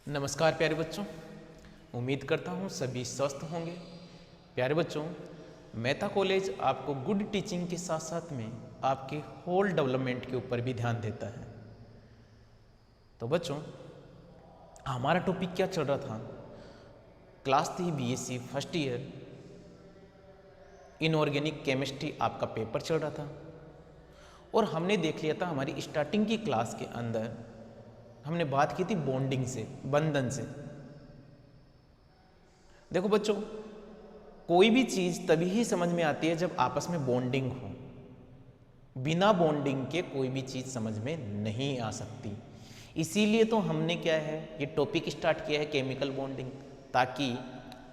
नमस्कार प्यारे बच्चों, उम्मीद करता हूँ सभी स्वस्थ होंगे। प्यारे बच्चों, मेहता कॉलेज आपको गुड टीचिंग के साथ साथ में आपके होल डेवलपमेंट के ऊपर भी ध्यान देता है। तो बच्चों, हमारा टॉपिक क्या चल रहा था? Class 3 BSc first year inorganic chemistry आपका पेपर चल रहा था और हमने देख लिया था हमारी स्टार्टिंग की क्लास के अंदर हमने बात की थी बॉन्डिंग से, बंधन से। देखो बच्चों, कोई भी चीज तभी ही समझ में आती है जब आपस में बॉन्डिंग हो। बिना बॉन्डिंग के कोई भी चीज समझ में नहीं आ सकती। इसीलिए तो हमने क्या है, ये टॉपिक स्टार्ट किया है केमिकल बॉन्डिंग, ताकि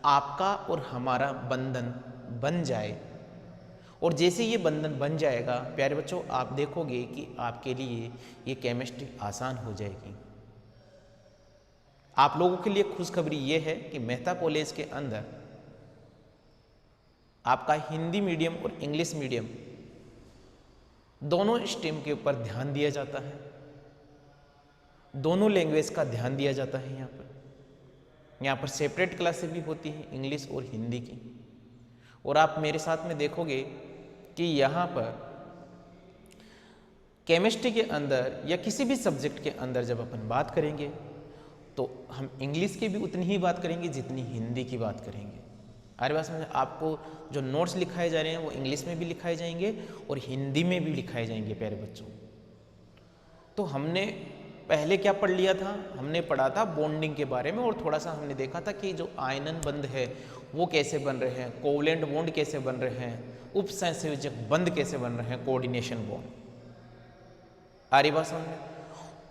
आपका और हमारा बंधन बन जाए। और जैसे ये बंधन बन जाएगा प्यारे बच्चों, आप देखोगे कि आपके लिए ये केमिस्ट्री आसान हो जाएगी। आप लोगों के लिए खुशखबरी ये है कि मेहता कॉलेज के अंदर आपका हिंदी मीडियम और इंग्लिश मीडियम दोनों स्ट्रीम के ऊपर ध्यान दिया जाता है। दोनों लैंग्वेज का ध्यान दिया जाता है। यहाँ पर सेपरेट क्लासेस भी होती हैं, इंग्लिश और हिंदी की। और आप मेरे साथ में देखोगे कि यहाँ पर केमिस्ट्री के अंदर या किसी भी सब्जेक्ट के अंदर जब अपन बात करेंगे तो हम इंग्लिश की भी उतनी ही बात करेंगे जितनी हिंदी की बात करेंगे। हमारे पास में आपको जो नोट्स लिखाए जा रहे हैं वो इंग्लिश में भी लिखाए जाएंगे और हिंदी में भी लिखाए जाएंगे प्यारे बच्चों। तो हमने पहले क्या पढ़ लिया था? हमने पढ़ा था बॉन्डिंग के बारे में और थोड़ा सा हमने देखा था कि जो आयनन बंध है वो कैसे बन रहे हैं, कोवलेंट बॉन्ड कैसे बन रहे हैं, उपसंयोजक बंध कैसे बन रहे हैं, कोऑर्डिनेशन बॉन्ड। आ रही बात समझ में?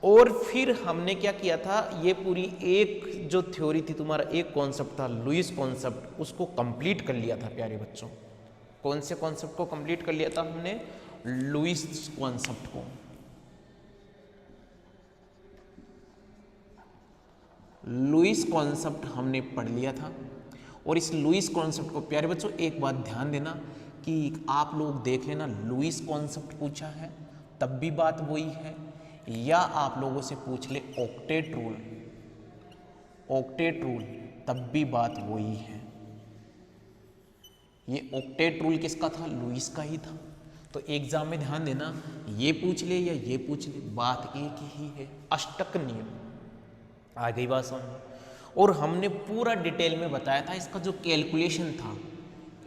और फिर हमने क्या किया था, ये पूरी एक जो थ्योरी थी, तुम्हारा एक कॉन्सेप्ट था लुईस कॉन्सेप्ट, उसको कंप्लीट कर लिया था प्यारे बच्चों। कौन से कॉन्सेप्ट को कंप्लीट कर लिया था हमने? लुईस कॉन्सेप्ट को। लुईस कॉन्सेप्ट हमने पढ़ लिया था। और इस लुईस कॉन्सेप्ट को प्यारे बच्चों एक बात ध्यान देना कि आप लोग देख लेना, लुईस कॉन्सेप्ट पूछा है तब भी बात वही है, या आप लोगों से पूछ ले ऑक्टेट रूल, ऑक्टेट रूल, तब भी बात वही है। ये ऑक्टेट रूल किसका था? लुईस का ही था। तो एग्जाम में ध्यान देना, ये पूछ ले या ये पूछ ले, बात एक ही है, अष्टक नियम। आ गई बात समझ में? और हमने पूरा डिटेल में बताया था इसका जो कैलकुलेशन था,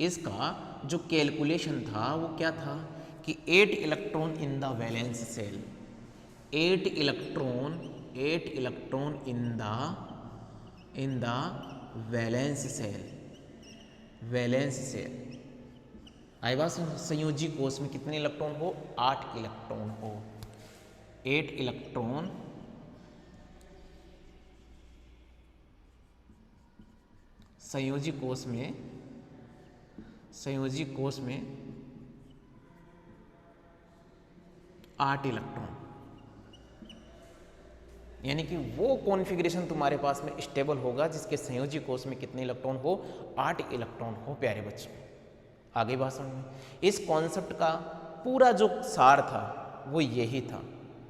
इसका जो कैलकुलेशन था वो क्या था कि 8 electron in the valence shell, 8 electron in the valence shell, valence shell. आई बात? संयोजी कोष में कितने इलेक्ट्रॉन हो? 8 इलेक्ट्रॉन हो। 8 इलेक्ट्रॉन संयोजी कोष में 8 इलेक्ट्रॉन, यानी कि वो कॉन्फ़िगरेशन तुम्हारे पास में स्टेबल होगा जिसके संयोजी कोष में कितने इलेक्ट्रॉन हो? 8 इलेक्ट्रॉन हो प्यारे बच्चों। आगे बात समझ में? इस कॉन्सेप्ट का पूरा जो सार था वो यही था।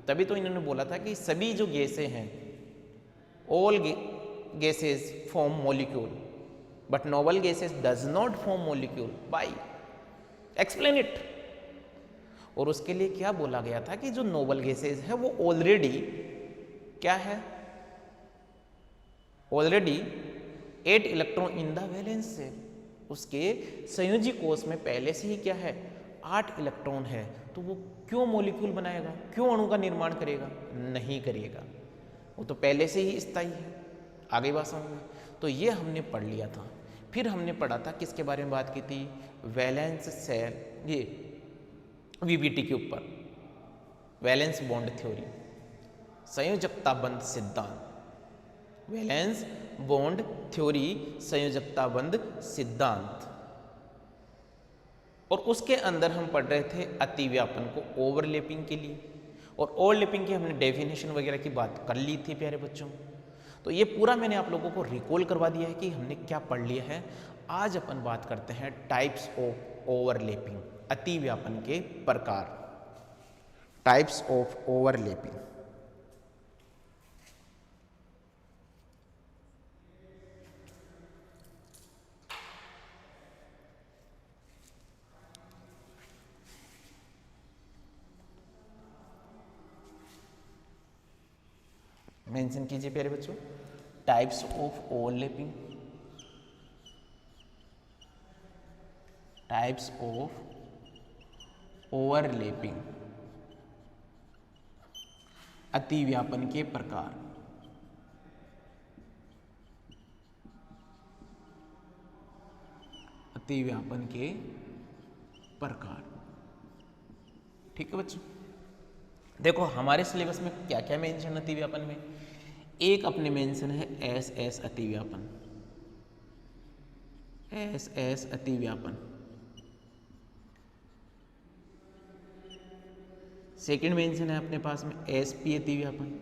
तभी तो इन्होंने बोला था कि सभी जो गैसें हैं, all gases form molecule but noble gases does not form molecule, by explain it. और उसके लिए क्या बोला गया था कि जो नोबल गैसेस है वो ऑलरेडी क्या है? Already 8 electron in the valence cell, उसके संयोजी कोष में पहले से ही क्या है? 8 इलेक्ट्रॉन है। तो वो क्यों मॉलिक्यूल बनाएगा, क्यों अणु का निर्माण करेगा? नहीं करेगा, वो तो पहले से ही स्थायी है। आगे बात समझ में? तो ये हमने पढ़ लिया था। फिर हमने पढ़ा था किसके बारे में बात की थी? वैलेंस सेल, ये वीबीटी के ऊपर, वैलेंस बॉन्ड थ्योरी, संयोजकता बंध सिद्धांत, वैलेंस बॉन्ड थ्योरी, संयोजकता बंध सिद्धांत। और उसके अंदर हम पढ़ रहे थे अतिव्यापन को, ओवरलैपिंग के लिए। और ओवरलैपिंग की हमने डेफिनेशन वगैरह की बात कर ली थी प्यारे बच्चों। तो ये पूरा मैंने आप लोगों को रिकॉल करवा दिया है कि हमने क्या पढ़ लिया है। आज अपन बात करते हैं टाइप्स ऑफ ओवरलैपिंग, अतिव्यापन के प्रकार, टाइप्स ऑफ ओवरलैपिंग। मेंशन कीजिए प्यारे बच्चों। Types of overlapping, types of overlapping, अतिव्यापन के प्रकार। अतिव्यापन के प्रकार। ठीक है बच्चों, देखो हमारे सिलेबस में क्या क्या मेंशन अतिव्यापन में। एक अपने मेंशन है एस एस अतिव्यापन, एस एस अतिव्यापन। सेकंड मेंशन है अपने पास में एस पी अतिव्यापन,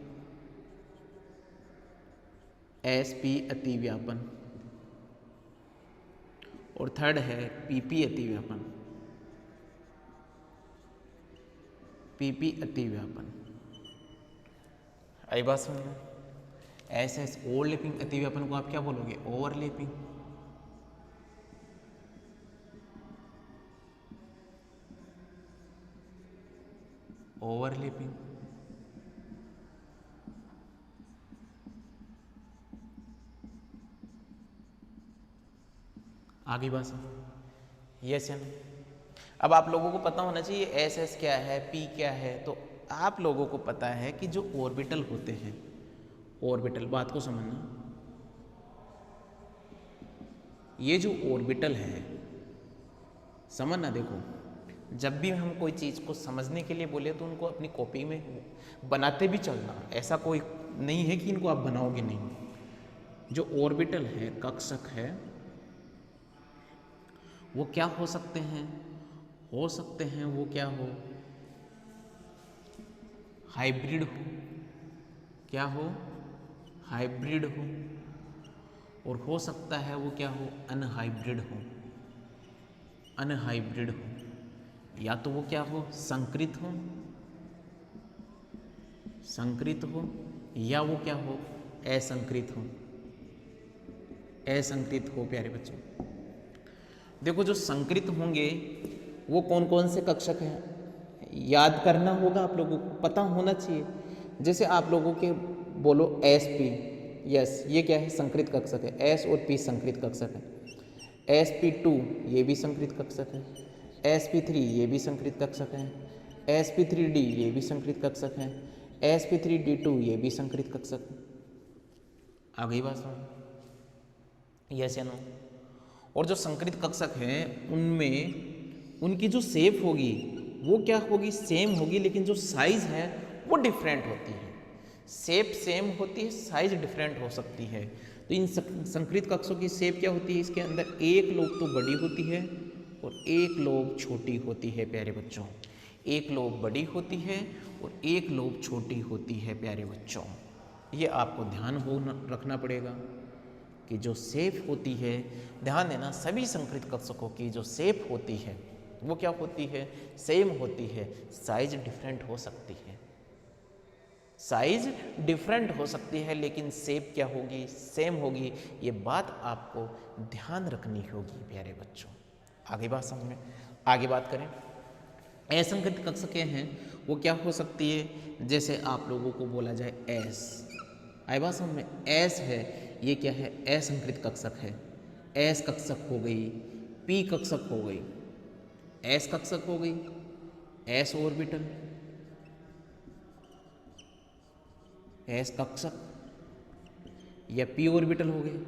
एस पी अतिव्यापन। और थर्ड है पीपी अतिव्यापन, पीपी अतिव्यापन। आई बात समझ में? एस एस ओवरलैपिंग अतिव्यापन को आप क्या बोलोगे? ओवरलैपिंग। ओवरलैपिंग। आगे बात समझ? यस या नो? अब आप लोगों को पता होना चाहिए एस एस क्या है, पी क्या है। तो आप लोगों को पता है कि जो ऑर्बिटल होते हैं, ऑर्बिटल, बात को समझना, ये जो ऑर्बिटल है, समझना। देखो जब भी हम कोई चीज़ को समझने के लिए बोले तो उनको अपनी कॉपी में बनाते भी चलना। ऐसा कोई नहीं है कि इनको आप बनाओगे नहीं। जो ऑर्बिटल है, कक्षक है, वो क्या हो सकते हैं? हो सकते हैं वो क्या हो? हाइब्रिड हो। क्या हो? हाइब्रिड हो। और हो सकता है वो क्या हो? अनहाइब्रिड हो। अनहाइब्रिड हो। या तो वो क्या हो? संकरित हो, संकरित हो, या वो क्या हो? असंकरित हो। असंकरित हो प्यारे बच्चों। देखो जो संकरित होंगे वो कौन कौन से कक्षक हैं, याद करना होगा, आप लोगों को पता होना चाहिए। जैसे आप लोगों के बोलो एस पी, यस ये क्या है? संकरित कक्षक है। एस और पी संकरित कक्षक है। एस पी टू ये भी संकरित कक्षक है। एस पी थ्री ये भी संकरित कक्षक है। एस पी थ्री डी ये भी संकरित कक्षक है। S p three d two ये भी संकरित कक्षक है। आ गई बात समझ? यस या नो? और जो संकरित कक्षक हैं उनमें उनकी जो शेप होगी वो क्या होगी? सेम होगी, लेकिन जो साइज है वो डिफरेंट होती है। शेप सेम होती है, साइज डिफरेंट हो सकती है। तो इन संकरित कक्षों की शेप क्या होती है? इसके अंदर एक लोब तो बड़ी होती है और एक लोब छोटी होती है प्यारे बच्चों। एक लोब बड़ी होती है और एक लोब छोटी होती है प्यारे बच्चों। ये आपको ध्यान रखना पड़ेगा कि जो शेप होती है, ध्यान देना, सभी संकरित कक्षकों की जो शेप होती है वो क्या होती है? सेम होती है। साइज डिफरेंट हो सकती है, साइज डिफरेंट हो सकती है, लेकिन शेप क्या होगी? सेम होगी। ये बात आपको ध्यान रखनी होगी प्यारे बच्चों। आगे बात समझ में? आगे बात करें, असंकरित कक्षकें हैं वो क्या हो सकती है? जैसे आप लोगों को बोला जाए एस, आई बात समझ में? एस है, ये क्या है? असंकरित कक्षक है। एस कक्षक हो गई, पी कक्षक हो गई, एस कक्षक हो गई, एस ऑर्बिटल, एस कक्षक, या पी ऑर्बिटल हो गए,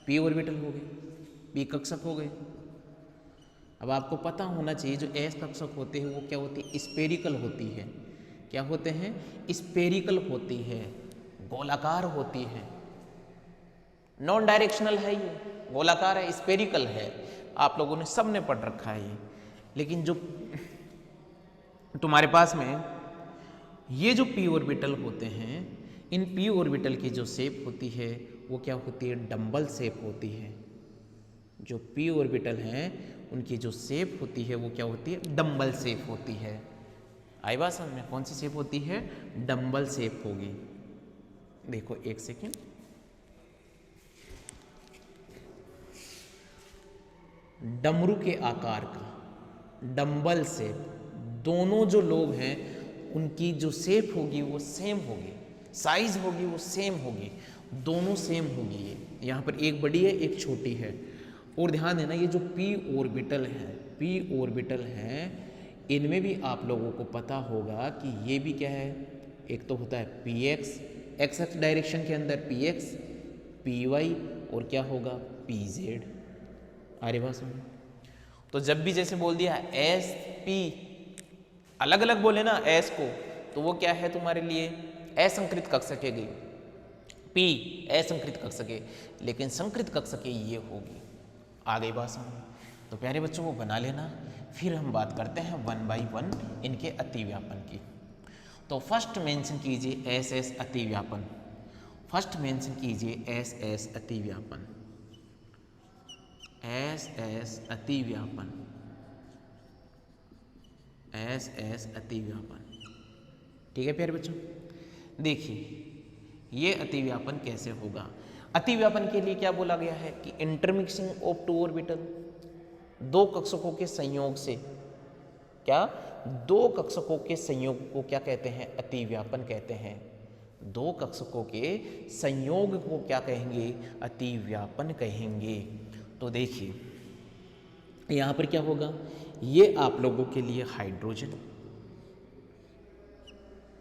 पी ऑर्बिटल हो गए, पी कक्षक हो गए। अब आपको पता होना चाहिए जो एस कक्षक होते हैं वो क्या होती है? स्पेरिकल होती है। क्या होते हैं? स्पेरिकल होती है, गोलाकार होती है। नॉन डायरेक्शनल है, ये गोलाकार है, स्पेरिकल है। आप लोगों ने सब ने पढ़ रखा है ये। लेकिन जो तुम्हारे पास में ये जो पी ऑर्बिटल होते हैं, इन पी ऑर्बिटल की जो शेप होती है वो क्या होती है? डंबल शेप होती है। जो पी ऑर्बिटल हैं उनकी जो शेप होती है वो क्या होती है? डंबल शेप होती है। आई बात समझ में? कौन सी शेप होती है? डंबल शेप होगी। देखो एक सेकेंड, डमरू के आकार का डंबल शेप, दोनों जो लोब हैं उनकी जो शेप होगी वो सेम होगी। साइज होगी वो सेम होगी, दोनों सेम होगी। ये यहाँ पर एक बड़ी है एक छोटी है। और ध्यान देना ये जो p ऑर्बिटल है इनमें भी आप लोगों को पता होगा कि ये भी क्या है, एक तो होता है px, x एक्स डायरेक्शन के अंदर px, py और क्या होगा pz। अरे बात समझ। तो जब भी जैसे बोल दिया एस पी, अलग अलग बोले ना एस को, तो वो क्या है तुम्हारे लिए असंकृत कक्षक है, पी असंकृत कक्षक है, लेकिन संकृत कक्षक ये होगी। आ गई बात समझ। तो प्यारे बच्चों को बना लेना, फिर हम बात करते हैं 1 बाई 1 इनके अतिव्यापन की। तो फर्स्ट मेंशन कीजिए एस एस अतिव्यापन, फर्स्ट मेंशन कीजिए एस एस अतिव्यापन, एस एस अतिव्यापन, एस एस अतिव्यापन। ठीक है प्यारे बच्चों, देखिए ये अतिव्यापन कैसे होगा। अतिव्यापन के लिए क्या बोला गया है कि इंटरमिक्सिंग ऑफ टू ऑर्बिटल, दो कक्षकों के संयोग से, क्या दो कक्षकों के संयोग को क्या कहते हैं, अतिव्यापन कहते हैं। दो कक्षकों के संयोग को क्या कहेंगे, अतिव्यापन कहेंगे। तो देखिए यहाँ पर क्या होगा, ये आप लोगों के लिए हाइड्रोजन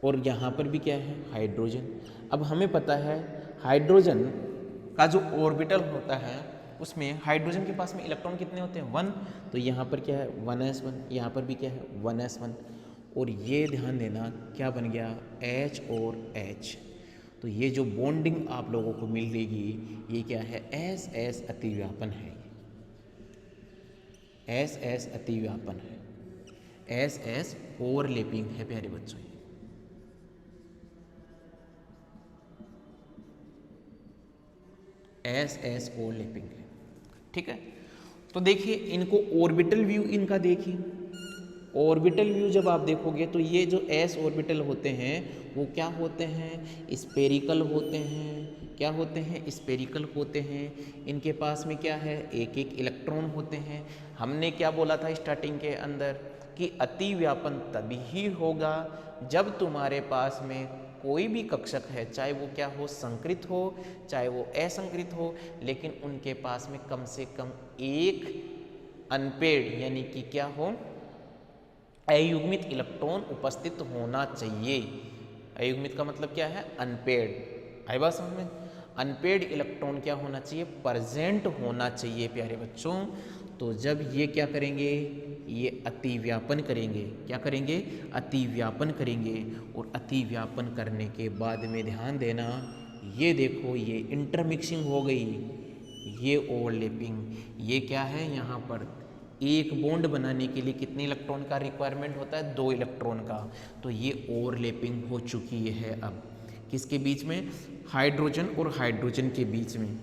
और यहाँ पर भी क्या है हाइड्रोजन। अब हमें पता है हाइड्रोजन का जो ऑर्बिटल होता है उसमें हाइड्रोजन के पास में इलेक्ट्रॉन कितने होते हैं 1, तो यहाँ पर क्या है 1s1, यहाँ पर भी क्या है 1s1। और ये ध्यान देना क्या बन गया H और H। तो ये जो बॉन्डिंग आप लोगों को मिल रही ये क्या है एस एस अतिव्यापन है, एस एस अतिव्यापन है, एस एस ओवरलैपिंग है प्यारे बच्चों। एस एस ओवरलैपिंग है, ठीक है। तो देखिए इनको ऑर्बिटल व्यू इनका देखिए, ऑर्बिटल व्यू जब आप देखोगे तो ये जो एस ऑर्बिटल होते हैं वो क्या होते हैं, स्पेरिकल होते हैं। क्या होते हैं, स्पेरिकल होते हैं। इनके पास में क्या है, एक एक इलेक्ट्रॉन होते हैं। हमने क्या बोला था स्टार्टिंग के अंदर कि अतिव्यापन तभी ही होगा जब तुम्हारे पास में कोई भी कक्षक है, चाहे वो क्या हो संकृत हो चाहे वो असंकृत हो, लेकिन उनके पास में कम से कम एक अनपेड यानी कि क्या हो अयुग्मित इलेक्ट्रॉन उपस्थित होना चाहिए। अयुग्मित का मतलब क्या है, अनपेड। आई बात समझ में, अनपेड इलेक्ट्रॉन क्या होना चाहिए, प्रेजेंट होना चाहिए प्यारे बच्चों। तो जब ये क्या करेंगे, ये अतिव्यापन करेंगे, क्या करेंगे, अतिव्यापन करेंगे। और अतिव्यापन करने के बाद में ध्यान देना, ये देखो ये इंटरमिक्सिंग हो गई, ये ओवरलैपिंग। ये क्या है, यहाँ पर एक बॉन्ड बनाने के लिए कितने इलेक्ट्रॉन का रिक्वायरमेंट होता है, 2 इलेक्ट्रॉन का। तो ये ओवरलैपिंग हो चुकी है अब किसके बीच में, हाइड्रोजन और हाइड्रोजन के बीच में।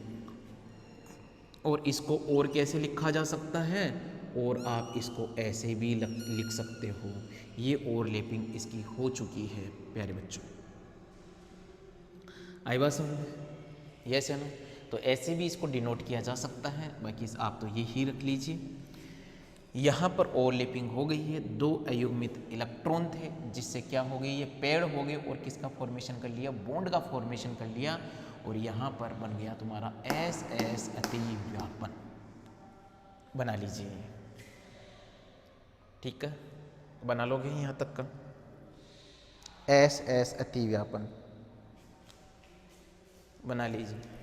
और इसको और कैसे लिखा जा सकता है, और आप इसको ऐसे भी लिख सकते हो। ये ओवरलैपिंग इसकी हो चुकी है प्यारे बच्चों। आई बात समझ में, यस है ना। तो ऐसे भी इसको डिनोट किया जा सकता है, बाकी आप तो ये ही रख लीजिए। यहाँ पर ओवरलैपिंग हो गई है, 2 अयुग्मित इलेक्ट्रॉन थे जिससे क्या हो गई, ये पेड़ हो गए और किसका फॉर्मेशन कर लिया, बॉन्ड का फॉर्मेशन कर लिया। और यहाँ पर बन गया तुम्हारा एस एस अतिव्यापन, बना लीजिए। ठीक है, बना लोगे यहाँ तक का एस एस अतिव्यापन बना लीजिए।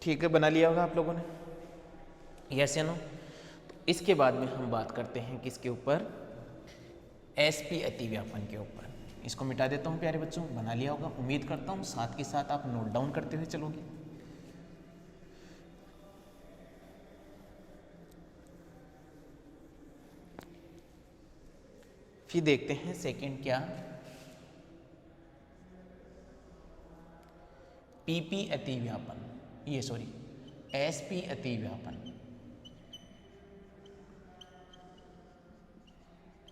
ठीक है, बना लिया होगा आप लोगों ने, यस या नो। तो इसके बाद में हम बात करते हैं किसके ऊपर, एसपी अतिव्यापन के ऊपर। इसको मिटा देता हूँ प्यारे बच्चों, बना लिया होगा उम्मीद करता हूँ, साथ के साथ आप नोट डाउन करते हुए चलोगे। फिर देखते हैं सेकंड क्या, पीपी अतिव्यापन, ये सॉरी एसपी अतिव्यापन,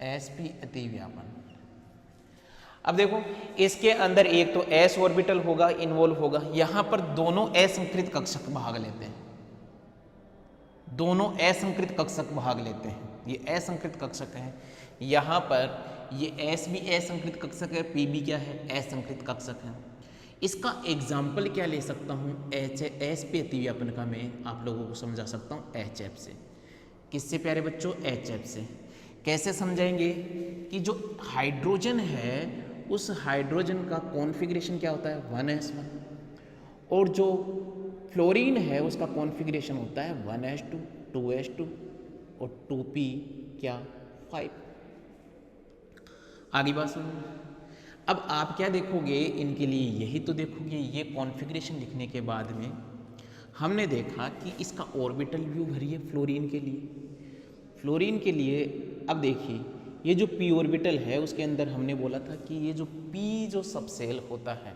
एसपी अतिव्यापन। अब देखो इसके अंदर एक तो एस ऑर्बिटल होगा, इन्वॉल्व होगा, यहां पर दोनों असंकृत कक्षक भाग लेते हैं, दोनों असंकृत कक्षक भाग लेते हैं, ये असंकृत कक्षक है, यहां पर ये एस भी असंकृत कक्षक है, पी भी क्या है, असंकृत कक्षक है। इसका एग्जाम्पल क्या ले सकता हूँ, एस पे अतिव्यापन का मैं आप लोगों को समझा सकता हूँ HF से। किससे प्यारे बच्चों, HF से। कैसे समझाएंगे कि जो हाइड्रोजन है उस हाइड्रोजन का कॉन्फ़िगरेशन क्या होता है 1s1, और जो फ्लोरीन है उसका कॉन्फ़िगरेशन होता है 1s2, 2s2 और 2p क्या 5। आगे बात सुनो। अब आप क्या देखोगे इनके लिए, यही तो देखोगे, ये कॉन्फ़िगरेशन लिखने के बाद में हमने देखा कि इसका ऑर्बिटल व्यू भरिए फ्लोरीन के लिए, फ्लोरीन के लिए। अब देखिए ये जो p ऑर्बिटल है उसके अंदर हमने बोला था कि ये जो p जो सबसेल होता है,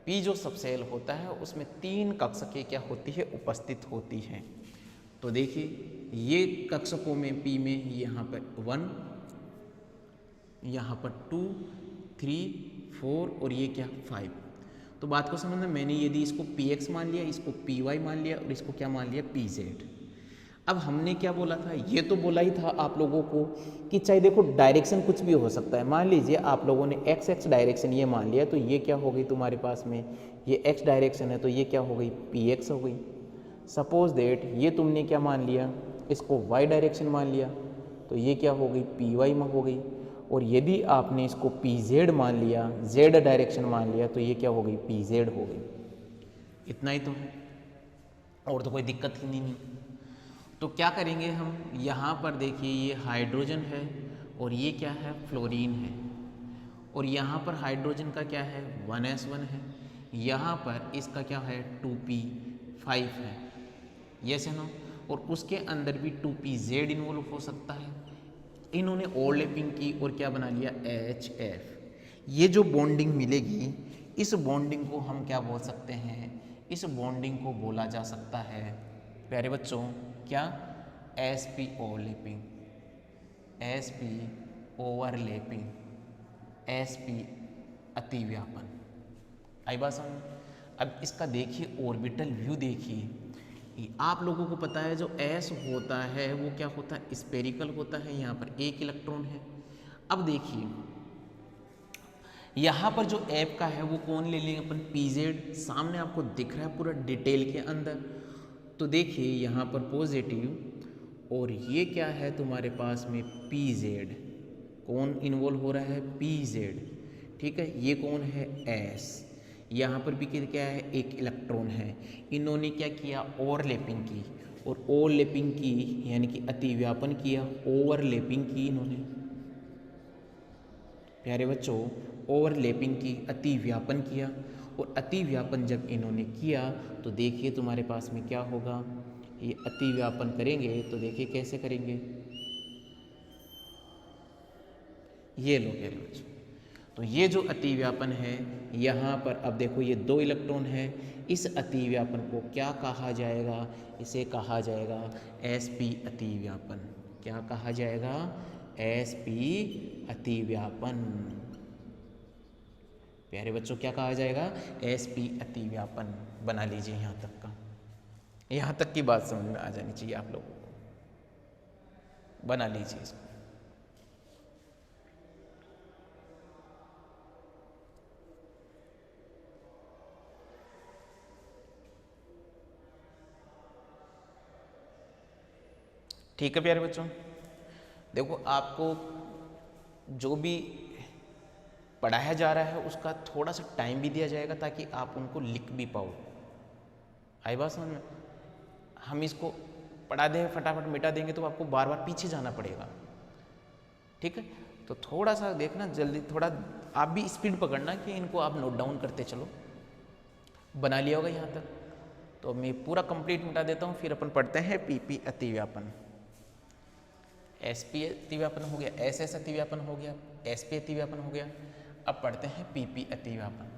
p जो सबसेल होता है उसमें 3 कक्षकें क्या होती है, उपस्थित होती हैं। तो देखिए ये कक्षकों में p में यहाँ पर 1, यहाँ पर 2, 3, 4 और ये क्या 5। तो बात को समझना, मैंने यदि इसको px मान लिया, इसको py मान लिया और इसको क्या मान लिया pz। अब हमने क्या बोला था, ये तो बोला ही था आप लोगों को कि चाहे देखो डायरेक्शन कुछ भी हो सकता है। मान लीजिए आप लोगों ने एक्स एक्स डायरेक्शन ये मान लिया, तो ये क्या हो गई तुम्हारे पास में, ये एक्स डायरेक्शन है तो ये क्या हो गई पी एक्स हो गई। सपोज दैट ये तुमने क्या मान लिया, इसको वाई डायरेक्शन मान लिया तो ये क्या हो गई पी वाई हो गई। और यदि आपने इसको पी जेड मान लिया, जेड डायरेक्शन मान लिया तो ये क्या हो गई पी जेड हो गई। इतना ही तो है, और तो कोई दिक्कत ही नहीं। तो क्या करेंगे हम, यहाँ पर देखिए ये हाइड्रोजन है और ये क्या है फ्लोरीन है, और यहाँ पर हाइड्रोजन का क्या है 1s1 है, यहाँ पर इसका क्या है 2p5 है, यस है ना। और उसके अंदर भी 2pz इन्वॉल्व हो सकता है। इन्होंने ओवरलैपिंग की और क्या बना लिया HF। ये जो बॉन्डिंग मिलेगी, इस बॉन्डिंग को हम क्या बोल सकते हैं, इस बॉन्डिंग को बोला जा सकता है प्यारे बच्चों क्या, sp overlapping, sp overlapping, sp अतिव्यापन। आई बात समझ। अब इसका देखिए ऑर्बिटल व्यू देखिए, आप लोगों को पता है जो s होता है वो क्या होता है स्पेरिकल होता है, यहाँ पर एक इलेक्ट्रॉन है। अब देखिए यहाँ पर जो F का है वो कौन ले लेंगे अपन pz, सामने आपको दिख रहा है पूरा डिटेल के अंदर। तो देखिए यहाँ पर पॉजिटिव और ये क्या है तुम्हारे पास में pz, कौन इन्वॉल्व हो रहा है pz, ठीक है। ये कौन है s, यहाँ पर भी क्या है एक इलेक्ट्रॉन है। इन्होंने क्या किया ओवरलैपिंग की, और ओवरलैपिंग की यानी कि अतिव्यापन किया, ओवरलैपिंग की इन्होंने प्यारे बच्चों, ओवरलैपिंग की, अतिव्यापन किया। और अतिव्यापन जब इन्होंने किया तो देखिए तुम्हारे पास में क्या होगा, ये अतिव्यापन करेंगे तो देखिए कैसे करेंगे, ये लो प्यारे बच्चों। तो ये जो अतिव्यापन है यहाँ पर, अब देखो ये 2 इलेक्ट्रॉन है, इस अतिव्यापन को क्या कहा जाएगा, इसे कहा जाएगा sp अतिव्यापन। क्या कहा जाएगा, sp अतिव्यापन। प्यारे बच्चों क्या कहा जाएगा, sp अतिव्यापन। बना लीजिए यहाँ तक का, यहाँ तक की बात समझ में आ जानी चाहिए आप लोगों को, बना लीजिए इसको। ठीक है प्यारे बच्चों, देखो आपको जो भी पढ़ाया जा रहा है उसका थोड़ा सा टाइम भी दिया जाएगा ताकि आप उनको लिख भी पाओ। आई बात समझ में। हम इसको पढ़ा दें फटाफट मिटा देंगे तो आपको बार बार पीछे जाना पड़ेगा, ठीक है। तो थोड़ा सा देखना जल्दी, थोड़ा आप भी स्पीड पकड़ना कि इनको आप नोट डाउन करते चलो। बना लिया होगा यहाँ तक, तो मैं पूरा कंप्लीट मिटा देता हूँ, फिर अपन पढ़ते हैं पीपी अतिव्यापन। SP अतिव्यापन हो गया, SS अतिव्यापन हो गया, SP अतिव्यापन हो गया। अब पढ़ते हैं PP अतिव्यापन।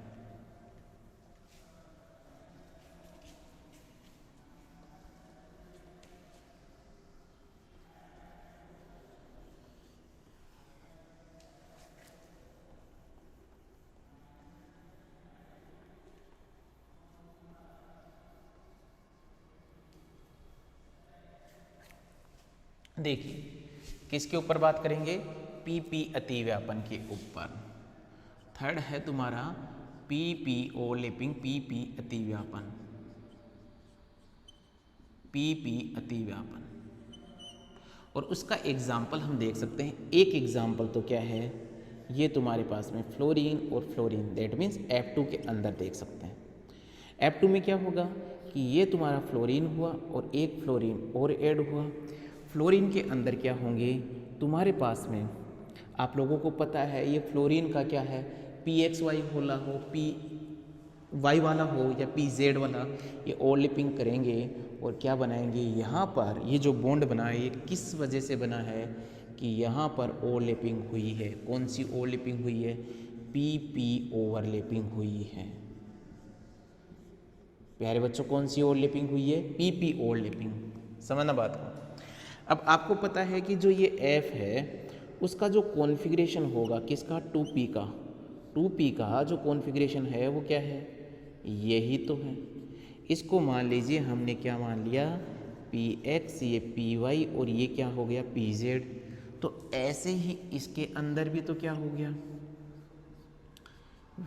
देखिए किसके ऊपर बात करेंगे, PP अतिव्यापन के ऊपर। थर्ड है तुम्हारा PP ओवरलैपिंग, PP अतिव्यापन, PP अतिव्यापन। और उसका एग्जाम्पल हम देख सकते हैं। एक एग्जाम्पल तो क्या है, ये तुम्हारे पास में फ्लोरीन और फ्लोरीन, दैट मीन्स F2 के अंदर देख सकते हैं। F2 में क्या होगा कि ये तुम्हारा फ्लोरीन हुआ और एक फ्लोरीन और ऐड हुआ। फ्लोरीन के अंदर क्या होंगे तुम्हारे पास में, आप लोगों को पता है ये फ्लोरीन का क्या है, PXY होला हो, PY वाला हो या PZ वाला, ये ओवरलैपिंग करेंगे और क्या बनाएंगे, यहाँ पर ये जो बॉन्ड बना है ये किस वजह से बना है कि यहाँ पर ओवरलैपिंग हुई है। कौन सी ओवरलैपिंग हुई है, PP ओवरलैपिंग हुई है। प्यारे बच्चों कौन सी ओवरलैपिंग हुई है, PP ओवरलैपिंग। समझना बात को। अब आपको पता है कि जो ये F है उसका जो कॉन्फ़िगरेशन होगा किसका, 2p का। 2p का जो कॉन्फ़िगरेशन है वो क्या है, यही तो है। इसको मान लीजिए हमने क्या मान लिया, px, ये py और ये क्या हो गया pz। तो ऐसे ही इसके अंदर भी तो क्या हो गया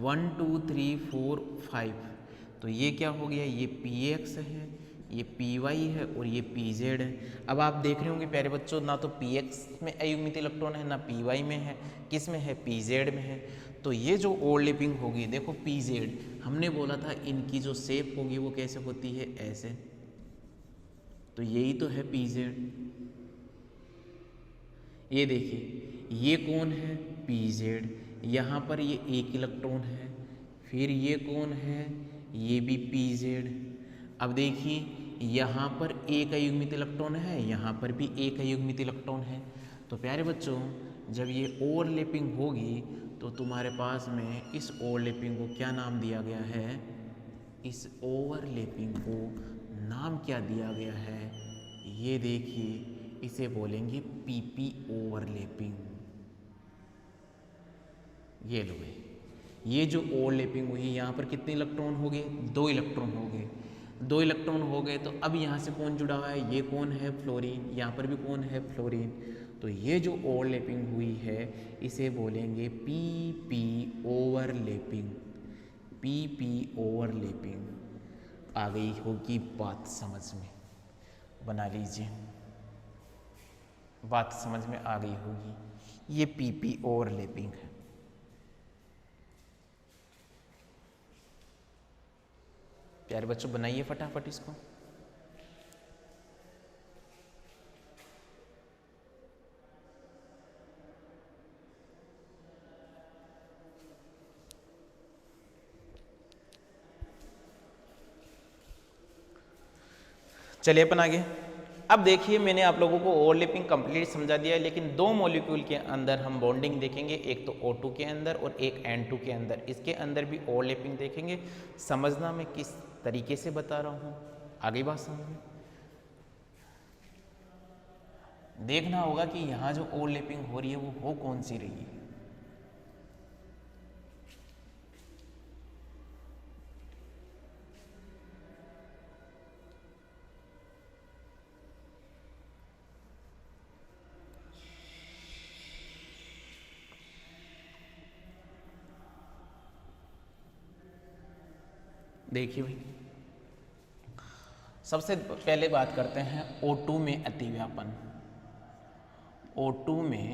1 2 3 4 5। तो ये क्या हो गया, ये px है, ये py है और ये pz है। अब आप देख रहे होंगे प्यारे बच्चों, ना तो px में अयुग्मित इलेक्ट्रॉन है, ना py में है, किस में है, pz में है। तो ये जो ओवरलैपिंग होगी, देखो pz, हमने बोला था इनकी जो शेप होगी वो कैसे होती है, ऐसे। तो यही तो है pz। ये देखिए ये कौन है, pz। यहाँ पर ये एक इलेक्ट्रॉन है, फिर ये कौन है, ये भी pz। अब देखिए यहाँ पर एक अयुग्मित इलेक्ट्रॉन है, यहाँ पर भी एक अयुग्मित इलेक्ट्रॉन है। तो प्यारे बच्चों जब ये ओवरलैपिंग होगी तो तुम्हारे पास में इस ओवरलैपिंग को क्या नाम दिया गया है, इस ओवरलैपिंग को नाम क्या दिया गया है, ये देखिए इसे बोलेंगे PP ओवरलैपिंग। ये लो भाई, ये जो ओवरलैपिंग हुई यहाँ पर कितने इलेक्ट्रॉन हो गए, 2 इलेक्ट्रॉन हो गए। 2 इलेक्ट्रॉन हो गए तो अब यहाँ से कौन जुड़ा हुआ है, ये कौन है, फ्लोरीन। यहाँ पर भी कौन है, फ्लोरीन। तो ये जो ओवरलैपिंग हुई है इसे बोलेंगे PP ओवरलैपिंग, PP ओवरलैपिंग। आ गई होगी बात समझ में, बना लीजिए, बात समझ में आ गई होगी। ये PP ओवरलैपिंग है। प्यारे बच्चों बनाइए फटाफट इसको। चलिए अपन आगे। अब देखिए मैंने आप लोगों को ओवरलैपिंग कंप्लीट समझा दिया है, लेकिन 2 मॉलिक्यूल के अंदर हम बॉन्डिंग देखेंगे, एक तो O2 के अंदर और एक N2 के अंदर। इसके अंदर भी ओवरलैपिंग देखेंगे। समझना मैं किस तरीके से बता रहा हूँ, आगे बात समझ में देखना होगा कि यहाँ जो ओवरलैपिंग हो रही है वो हो कौन सी रही है। देखिए भाई सबसे पहले बात करते हैं O2 में अतिव्यापन। O2 में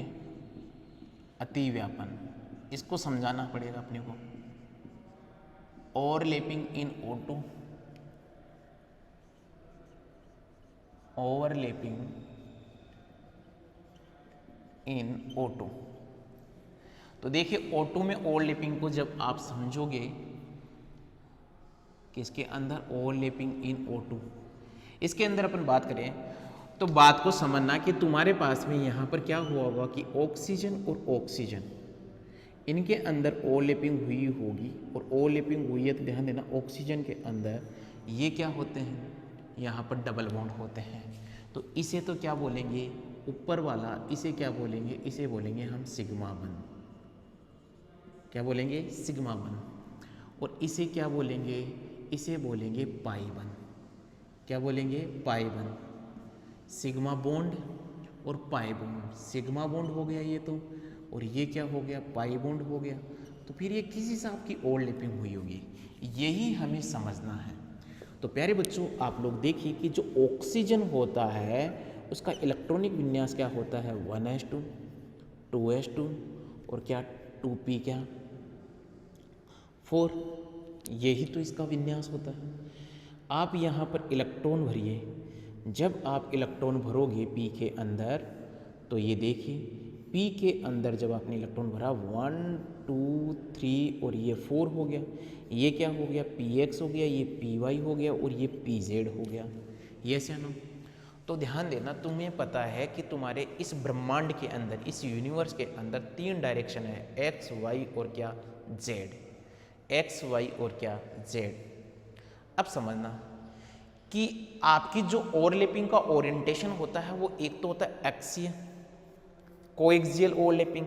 अतिव्यापन, इसको समझाना पड़ेगा अपने को। ओवरलैपिंग इन O2, ओवरलैपिंग इन O2। तो देखिए O2 में ओवरलैपिंग को जब आप समझोगे कि इसके अंदर ओवरलैपिंग इन O2, इसके अंदर अपन बात करें तो बात को समझना कि तुम्हारे पास में यहाँ पर क्या हुआ होगा कि ऑक्सीजन और ऑक्सीजन इनके अंदर ओवरलैपिंग हुई होगी, और ओवरलैपिंग हुई है तो ध्यान देना ऑक्सीजन के अंदर ये क्या होते हैं, यहाँ पर डबल बॉन्ड होते हैं। तो इसे तो क्या बोलेंगे, ऊपर वाला इसे क्या बोलेंगे, इसे बोलेंगे हम सिग्मा वन। क्या बोलेंगे, सिग्मा वन। और इसे क्या बोलेंगे, इसे बोलेंगे पाई वन। क्या बोलेंगे, पाई वन। सिग्मा बॉन्ड और पाई बॉन्ड, सिग्मा बॉन्ड हो गया ये तो, और ये क्या हो गया, पाई बॉन्ड हो गया। तो फिर ये किस हिसाब की ओवरलैपिंग हुई होगी, यही हमें समझना है। तो प्यारे बच्चों आप लोग देखिए कि जो ऑक्सीजन होता है उसका इलेक्ट्रॉनिक विन्यास क्या होता है, 1s2 2s2 और क्या 2p क्या 4, यही तो इसका विन्यास होता है। आप यहाँ पर इलेक्ट्रॉन भरिए, जब आप इलेक्ट्रॉन भरोगे p के अंदर तो ये देखिए p के अंदर जब आपने इलेक्ट्रॉन भरा 1 2 3 और ये 4 हो गया, ये क्या हो गया, px हो गया, ये py हो गया और ये pz हो गया। यस या नो। तो ध्यान देना, तुम्हें पता है कि तुम्हारे इस ब्रह्मांड के अंदर, इस यूनिवर्स के अंदर 3 डायरेक्शन है, x y और क्या z, x y और क्या z। अब समझना कि आपकी जो ओवरलैपिंग का ओरिएंटेशन होता है वो एक तो होता है एक्सीय कोएक्सियल ओवरलैपिंग,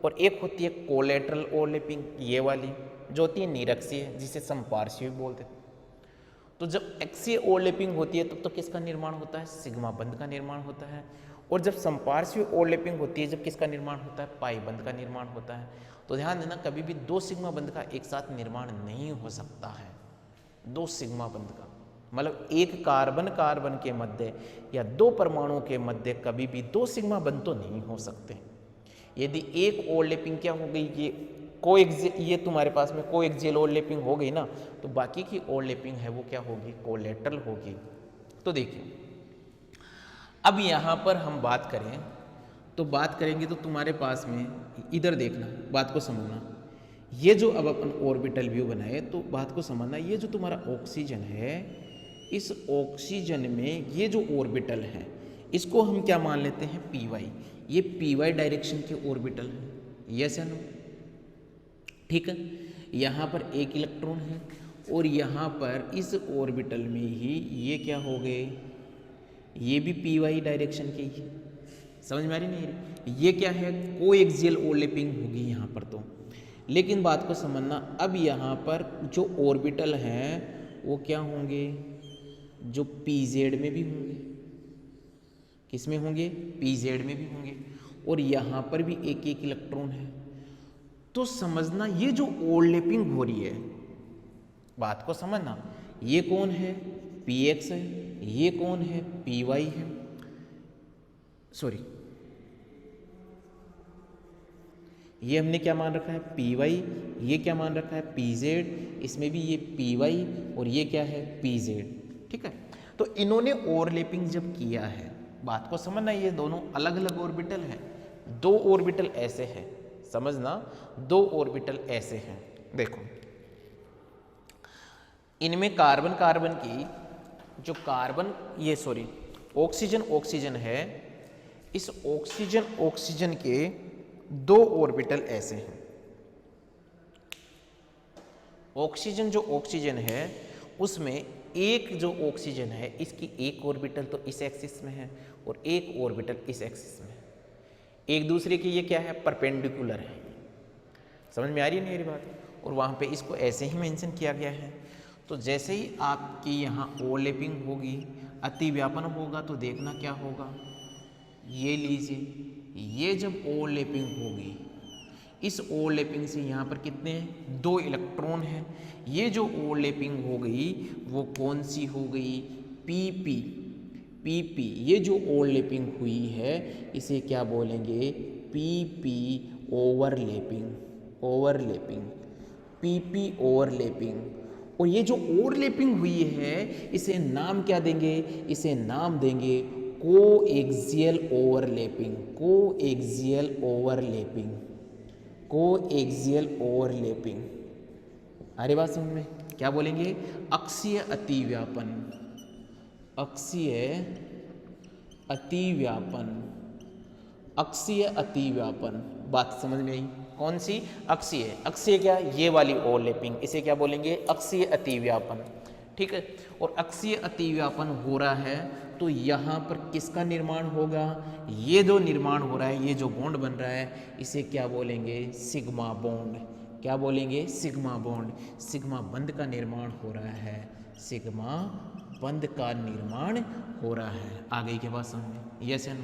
और एक होती है कोलैटरल ओवरलैपिंग, ये वाली जो होती है निरक्षीय, जिसे समपार्श्विक बोलते हैं। तो जब एक्सीय ओवरलैपिंग होती है तब तो किसका निर्माण होता है, सिग्मा बंध का निर्माण होता है। और जब समपार्श्विक ओवरलैपिंग होती है, जब किसका निर्माण होता है, पाई बंध का निर्माण होता है। तो ध्यान देना, कभी भी 2 सिग्मा बंध का एक साथ निर्माण नहीं हो सकता है। 2 सिग्मा बंध का मतलब एक कार्बन कार्बन के मध्य या 2 परमाणुओं के मध्य कभी भी 2 सिग्मा बंध तो नहीं हो सकते। यदि एक ओवरलैपिंग क्या हो गई, ये तुम्हारे पास में कोएक्सियल ओवरलैपिंग हो गई ना, तो बाकी की ओवरलैपिंग है वो क्या होगी, कोलैटरल होगी। तो देखिए अब यहाँ पर हम बात करें तो बात करेंगे तो तुम्हारे पास में इधर देखना, बात को समझना। ये जो अब अपन ऑर्बिटल व्यू बनाए तो बात को समझना, ये जो तुम्हारा ऑक्सीजन है, इस ऑक्सीजन में ये जो ऑर्बिटल है इसको हम क्या मान लेते हैं, py। ये py डायरेक्शन के ऑर्बिटल है, यस या नो, ठीक है। यहाँ पर एक इलेक्ट्रॉन है और यहाँ पर इस ऑर्बिटल में ही ये क्या हो गए, ये भी py डायरेक्शन के ही है। समझ में आ रही नहीं, ये क्या है, कोएक्सियल ओवरलैपिंग होगी यहाँ पर। तो लेकिन बात को समझना, अब यहाँ पर जो ऑर्बिटल हैं वो क्या होंगे, जो pz में भी होंगे, किस में होंगे, pz में भी होंगे, और यहाँ पर भी एक एक इलेक्ट्रॉन है। तो समझना ये जो ओवरलैपिंग हो रही है, बात को समझना, ये कौन है, px है, ये कौन है, py है, सॉरी ये हमने क्या मान रखा है, py, ये क्या मान रखा है, pz, इसमें भी ये py और ये क्या है, pz, ठीक है। तो इन्होंने ओवरलैपिंग जब किया है, बात को समझना, ये दोनों अलग अलग ऑर्बिटल हैं। 2 ऑर्बिटल ऐसे हैं, समझना, 2 ऑर्बिटल ऐसे हैं। देखो इनमें कार्बन कार्बन की जो कार्बन ये सॉरी ऑक्सीजन ऑक्सीजन है, इस ऑक्सीजन ऑक्सीजन के 2 ऑर्बिटल ऐसे हैं। ऑक्सीजन जो ऑक्सीजन है उसमें एक जो ऑक्सीजन है इसकी एक ऑर्बिटल तो इस एक्सिस में है और एक ऑर्बिटल इस एक्सिस में है। एक दूसरे के ये क्या है, परपेंडिकुलर है। समझ में आ रही है मेरी बात। और वहाँ पे इसको ऐसे ही मेंशन किया गया है। तो जैसे ही आपकी यहाँ ओवरलैपिंग होगी, अतिव्यापन होगा, तो देखना क्या होगा, ये लीजिए, ये जब ओवरलैपिंग होगी, इस ओवरलैपिंग से यहाँ पर कितने हैं, 2 इलेक्ट्रॉन हैं। ये जो ओवरलैपिंग हो गई वो कौन सी हो गई, पीपी। ये जो ओवरलैपिंग हुई है इसे क्या बोलेंगे, पीपी ओवरलैपिंग, पीपी ओवरलैपिंग। और ये जो ओवरलैपिंग हुई है इसे नाम क्या देंगे, इसे नाम देंगे कोएक्सियल ओवरलैपिंग, कोएक्सियल ओवरलैपिंग। अरे बात समझ में, क्या बोलेंगे, अक्षीय अतिव्यापन, अक्षीय अतिव्यापन, अक्षीय अतिव्यापन। बात समझ में आई? कौन सी? अक्षीय। अक्षीय क्या? ये वाली ओवरलैपिंग, इसे क्या बोलेंगे? अक्षीय अतिव्यापन। ठीक है। और अक्षीय अतिव्यापन हो रहा है तो यहाँ पर किसका निर्माण होगा? ये जो निर्माण हो रहा है, ये जो बॉन्ड बन रहा है, इसे क्या बोलेंगे? Sigma bond. क्या बोलेंगे? Sigma bond. सिग्मा बंध का निर्माण हो रहा है, सिग्मा बंध का निर्माण हो रहा है। आ गई क्या बात समझ में? यस या नो?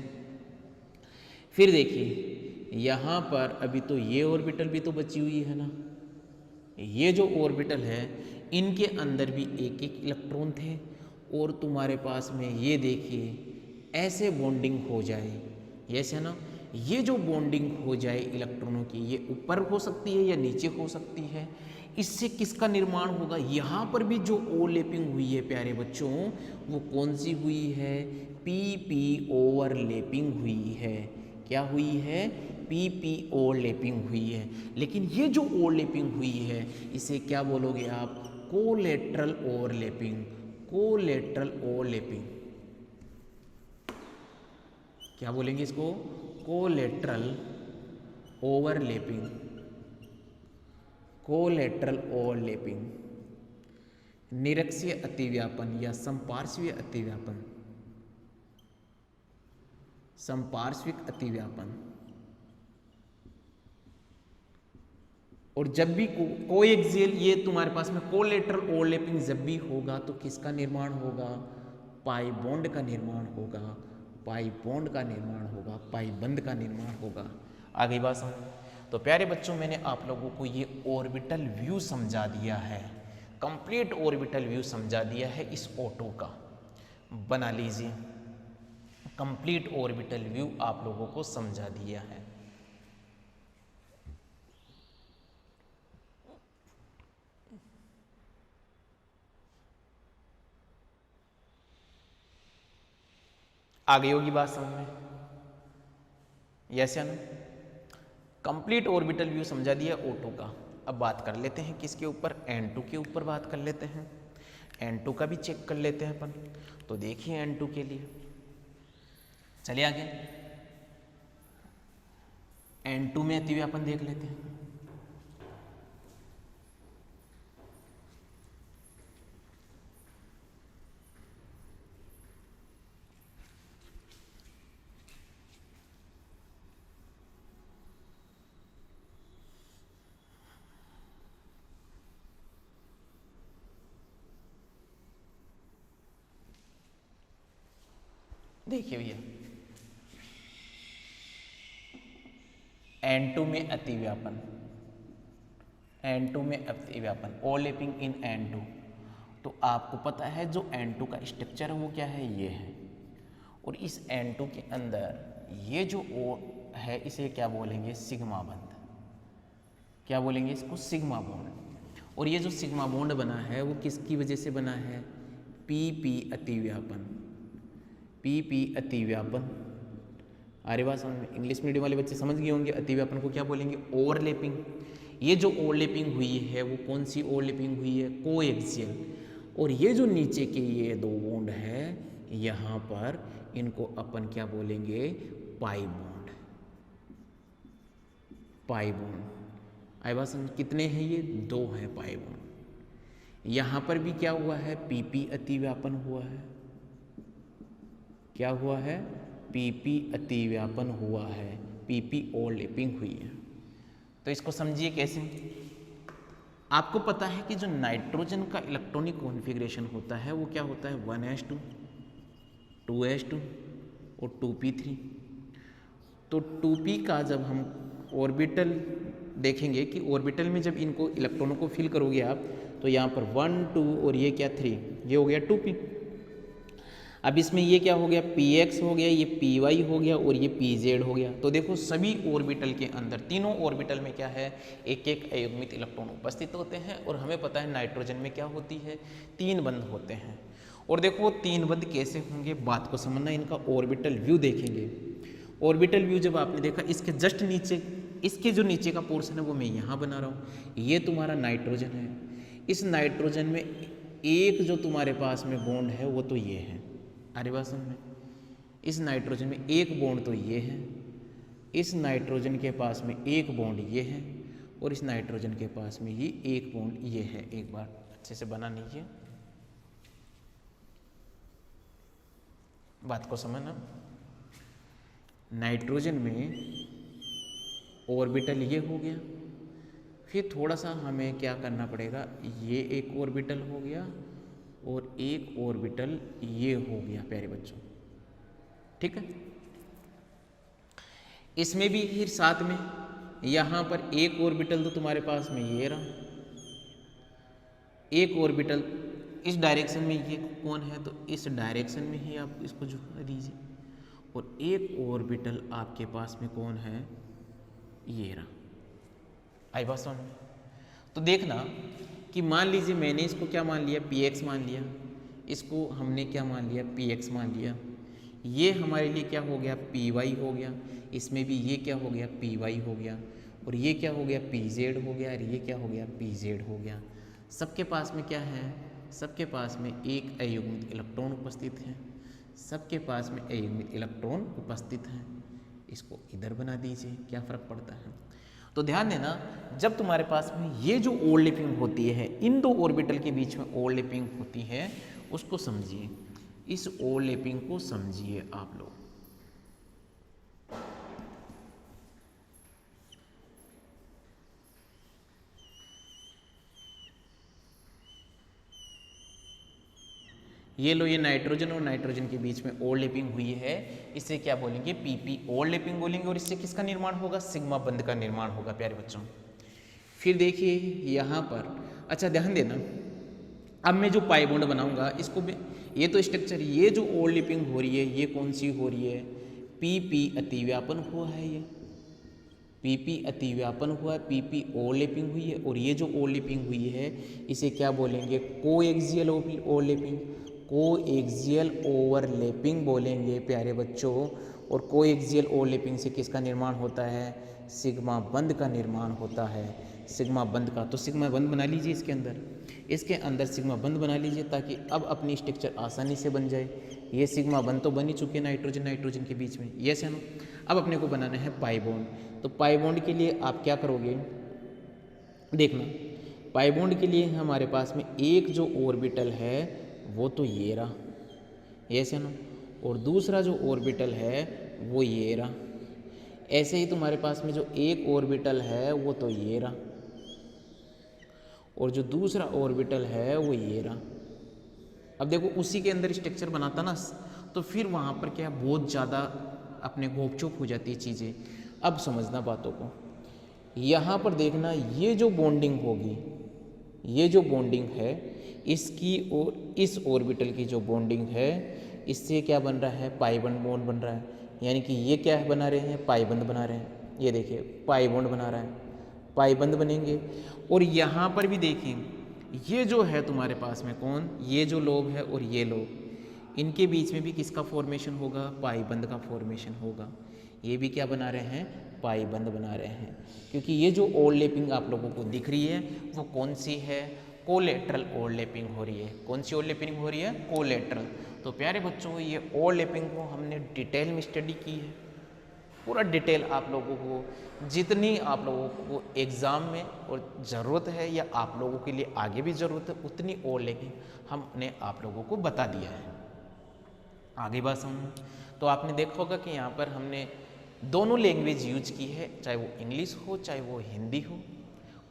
फिर देखिए यहाँ पर अभी तो ये ऑर्बिटल भी तो बची हुई है ना, ये जो ऑर्बिटल है इनके अंदर भी एक एक इलेक्ट्रॉन थे, और तुम्हारे पास में ये देखिए ऐसे बॉन्डिंग हो जाए, यस है ना? ये जो बॉन्डिंग हो जाए इलेक्ट्रॉनों की, ये ऊपर हो सकती है या नीचे हो सकती है। इससे किसका निर्माण होगा? यहाँ पर भी जो ओवरलैपिंग हुई है प्यारे बच्चों, वो कौन सी हुई है? पीपी ओवरलैपिंग हुई है। क्या हुई है? पीपी ओवरलैपिंग हुई है। लेकिन ये जो ओवरलैपिंग हुई है इसे क्या बोलोगे आप? Collateral overlapping. Collateral overlapping. क्या बोलेंगे इसको? Collateral overlapping. Collateral overlapping. निरक्षीय अतिव्यापन या संपार्श्वीय अतिव्यापन। संपार्श्विक अतिव्यापन। और जब भी कोएक्सियल, ये तुम्हारे पास में कोलेटरल ओवरलैपिंग जब भी होगा तो किसका निर्माण होगा? पाई बॉन्ड का निर्माण होगा। पाई बॉन्ड का निर्माण होगा, पाई बंध का निर्माण होगा। आगे बात समझ? तो प्यारे बच्चों मैंने आप लोगों को ये ऑर्बिटल व्यू समझा दिया है, कंप्लीट ऑर्बिटल व्यू समझा दिया है इस ऑटो का। बना लीजिए, कंप्लीट ऑर्बिटल व्यू आप लोगों को समझा दिया है। आ गई होगी बात समझ में? यस या नो? कंप्लीट ऑर्बिटल व्यू समझा दिया ऑटो का। अब बात कर लेते हैं किसके ऊपर? N2 के ऊपर बात कर लेते हैं। N2 का भी चेक कर लेते हैं अपन। तो देखिए N2 के लिए, चलिए आगे N2 में अतिव्यापन देख लेते हैं। देखिए भैया N2 में अतिव्यापन, N2 में अतिव्यापन, ओवरलैपिंग इन N2। तो आपको पता है जो N2 का स्ट्रक्चर है वो क्या है? ये है। और इस N2 के अंदर ये जो O है इसे क्या बोलेंगे? सिग्मा बंध। क्या बोलेंगे इसको? Sigma bond. और ये जो सिग्मा बॉन्ड बना है वो किसकी वजह से बना है? पीपी अतिव्यापन। पीपी अतिव्यापन। अरे बात समझ में? इंग्लिश मीडियम वाले बच्चे समझ गए होंगे अतिव्यापन को क्या बोलेंगे? ओवरलैपिंग। ये जो ओवरलैपिंग हुई है वो कौन सी ओवरलैपिंग हुई है? कोएक्सियल। और ये जो नीचे के ये दो बॉन्ड है यहाँ पर, इनको अपन क्या बोलेंगे? Pi bond. Pi bond. आई बात समझ? कितने हैं ये? दो हैं पाई बॉन्ड। यहाँ पर भी क्या हुआ है? पीपी अतिव्यापन हुआ है। क्या हुआ है? पीपी अतिव्यापन हुआ है, पीपी ओवरलैपिंग हुई है। तो इसको समझिए कैसे? आपको पता है कि जो नाइट्रोजन का इलेक्ट्रॉनिक कॉन्फ़िगरेशन होता है वो क्या होता है? 1s2, 2s2 और 2p3। तो 2p का जब हम ऑर्बिटल देखेंगे कि ऑर्बिटल में जब इनको इलेक्ट्रॉनों को फिल करोगे आप, तो यहाँ पर 1 2 और ये क्या 3, ये हो गया 2p। अब इसमें ये क्या हो गया? px हो गया, ये py हो गया और ये pz हो गया। तो देखो सभी ऑर्बिटल के अंदर, तीनों ऑर्बिटल में क्या है? एक एक अयुग्मित इलेक्ट्रॉन उपस्थित होते हैं। और हमें पता है नाइट्रोजन में क्या होती है? 3 बंध होते हैं। और देखो 3 बंध कैसे होंगे, बात को समझना। इनका ऑर्बिटल व्यू देखेंगे। ऑर्बिटल व्यू जब आपने देखा, इसके जस्ट नीचे, इसके जो नीचे का पोर्शन है वो मैं यहाँ बना रहा हूँ। ये तुम्हारा नाइट्रोजन है। इस नाइट्रोजन में एक जो तुम्हारे पास में बॉन्ड है वो तो ये है। अरे बात समझ में? इस नाइट्रोजन में एक बॉन्ड तो ये है, इस नाइट्रोजन के पास में एक बॉन्ड ये है, और इस नाइट्रोजन के पास में ये एक बॉन्ड ये है। एक बार अच्छे से बना लीजिए, बात को समझना। नाइट्रोजन में ऑर्बिटल ये हो गया, फिर थोड़ा सा हमें क्या करना पड़ेगा, ये एक ऑर्बिटल हो गया और एक ऑर्बिटल ये हो गया प्यारे बच्चों, ठीक है। इसमें भी फिर साथ में यहाँ पर एक ऑर्बिटल तो तुम्हारे पास में ये रहा, एक ऑर्बिटल इस डायरेक्शन में ये कौन है, तो इस डायरेक्शन में ही आप इसको झुका दीजिए, और एक ऑर्बिटल आपके पास में कौन है, ये रहा। आई बात समझ में? तो देखना कि मान लीजिए मैंने इसको क्या मान लिया, px मान लिया, इसको हमने क्या मान लिया, px मान लिया, ये हमारे लिए क्या हो गया, py हो गया, इसमें भी ये क्या हो गया, py हो गया, और ये क्या हो गया, pz हो गया, और ये क्या हो गया, pz हो गया। सबके पास में क्या है, सबके पास में एक अयुग्मित इलेक्ट्रॉन उपस्थित है, सबके पास में अयुग्मित इलेक्ट्रॉन उपस्थित है। इसको इधर बना दीजिए, क्या फ़र्क पड़ता है। तो ध्यान देना, जब तुम्हारे पास में ये जो ओवरलैपिंग होती है, इन दो ऑर्बिटल के बीच में ओवरलैपिंग होती है, उसको समझिए, इस ओवरलैपिंग को समझिए आप लोग। ये लो, ये नाइट्रोजन और नाइट्रोजन के बीच में ओवरलैपिंग हुई है, इसे क्या बोलेंगे, पीपी ओवरलैपिंग बोलेंगे, और इससे किसका निर्माण होगा, सिग्मा बंध का निर्माण होगा प्यारे बच्चों। फिर देखिए यहाँ पर, अच्छा ध्यान देना, अब मैं जो पाई बॉन्ड बनाऊंगा इसको भी, ये तो स्ट्रक्चर, ये जो ओवरलैपिंग हो रही है ये कौन सी हो रही है, पीपी अतिव्यापन हुआ है, ये पीपी अतिव्यापन हुआ है, पीपी ओवरलैपिंग हुई है, और ये जो ओवरलैपिंग हुई है इसे क्या बोलेंगे, कोएक्सियल ओवरलैपिंग, कोएक्सियल ओवरलैपिंग बोलेंगे प्यारे बच्चों। और कोएक्सियल ओवरलैपिंग से किसका निर्माण होता है, सिग्मा बंध का निर्माण होता है, सिग्मा बंध का। तो सिग्मा बंध बना लीजिए इसके अंदर, इसके अंदर सिग्मा बंध बना लीजिए, ताकि अब अपनी स्ट्रक्चर आसानी से बन जाए। ये सिग्मा बंध तो बन ही चुके हैं नाइट्रोजन नाइट्रोजन के बीच में, यस है ना। अब अपने को बनाना है पाई बॉन्ड। तो पाई बॉन्ड के लिए आप क्या करोगे, देखना, पाई बॉन्ड के लिए हमारे पास में एक जो ऑर्बिटल है वो तो ये रहा, यस है ना, और दूसरा जो ऑर्बिटल है वो ये रहा। ऐसे ही तुम्हारे पास में जो एक ऑर्बिटल है वो तो ये रहा, और जो दूसरा ऑर्बिटल है वो ये रहा। अब देखो, उसी के अंदर स्ट्रक्चर बनाता ना, तो फिर वहाँ पर क्या बहुत ज़्यादा अपने गोपचुप हो जाती है चीज़ें। अब समझना बातों को, यहाँ पर देखना, ये जो बॉन्डिंग होगी, ये जो बॉन्डिंग है इसकी और इस ऑर्बिटल की जो बॉन्डिंग है, इससे क्या बन रहा है, पाई बॉन्ड बन रहा है। यानी कि ये क्या है बना रहे हैं, पाई बंध बना रहे हैं। ये देखिए पाई बॉन्ड बना रहा है, पाई बंध बनेंगे। और यहाँ पर भी देखें, ये जो है तुम्हारे पास में कौन, ये जो लोब है और ये लोब, इनके बीच में भी किसका फॉर्मेशन होगा, पाई बंध का फॉर्मेशन होगा। ये भी क्या बना रहे हैं, पाई बंध बना रहे हैं। क्योंकि ये जो ओवरलैपिंग आप लोगों को दिख रही है वो कौन सी है, कोलेटरल ओवरलैपिंग हो रही है। कौन सी ओवरलैपिंग हो रही है, कोलेटरल। तो प्यारे बच्चों, ये ओवरलैपिंग को हमने डिटेल में स्टडी की है, पूरा डिटेल आप लोगों को, जितनी आप लोगों को एग्ज़ाम में और ज़रूरत है या आप लोगों के लिए आगे भी ज़रूरत है, उतनी ओवरलैपिंग हमने आप लोगों को बता दिया है। आगे बात समझ, तो आपने देखा होगा कि यहाँ पर हमने दोनों लैंग्वेज यूज की है, चाहे वो इंग्लिश हो चाहे वो हिंदी हो।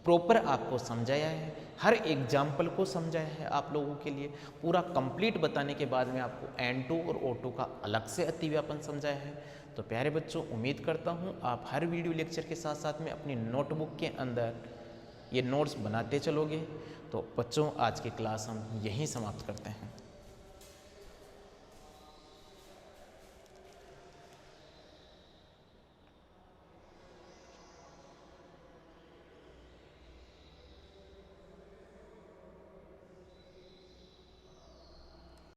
प्रॉपर आपको समझाया है, हर एग्जाम्पल को समझाया है आप लोगों के लिए। पूरा कंप्लीट बताने के बाद में आपको N2 और O2 का अलग से अतिव्यापन समझाया है। तो प्यारे बच्चों, उम्मीद करता हूँ आप हर वीडियो लेक्चर के साथ साथ में अपनी नोटबुक के अंदर ये नोट्स बनाते चलोगे। तो बच्चों, आज की क्लास हम यहीं समाप्त करते हैं।